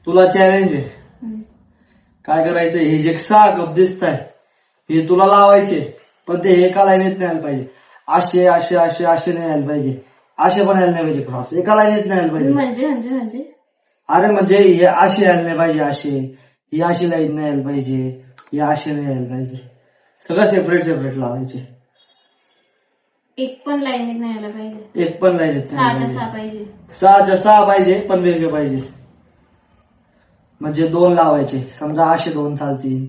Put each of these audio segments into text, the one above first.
तुला चॅलेंज आहे. काय करायचं, हे जे 6 कप दिसत आहे हे तुला लावायचे, पण ते एका लाईनीत नाही आलं पाहिजे. असे असे असे असे नाही आले पाहिजे, असे पण आले नाही पाहिजे क्रॉस, एका लाईनीत नाही आलं पाहिजे. म्हणजे अरे म्हणजे हे असे आले नाही पाहिजे, असे ही अशी लाईन नाही आली पाहिजे, हे असे नाही आले पाहिजे. सगळं सेपरेट सेपरेट लावायचे. एक पण लाईनीत नाही आला पाहिजे. एक पण लाईनीत नाही आलं 6 पाहिजे. पाहिजे. 6 पाहिजे, पण वेगळे पाहिजे. म्हणजे 2 लावायचे, समजा असे 2 चालतील,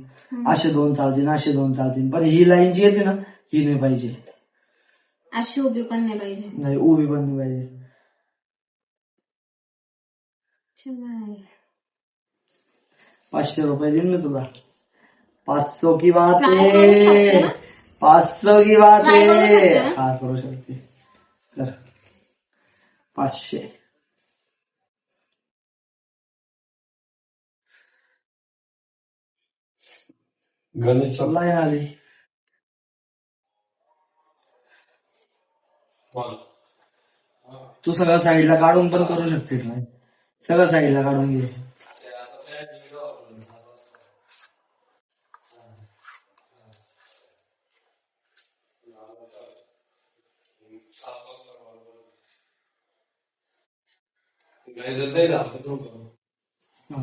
असे 2 चालतील, असे 2 चालतील, पण ही लाईन जी येते ना ही नाही पाहिजे. अशी उभी पण नाही पाहिजे. नाही, उभी पण नाही पाहिजे. 500 रुपये देईन ना तुला. 500 की बात Try करू शकते आहे, ना? 500 की बात Try करू शकते आहे. ना? हा करू शकते. कर 500. गणेश लाईन आली. तू सगळं साईडला काढून पण करू शकते. नाही, सगळं साईडला काढून घे. हा.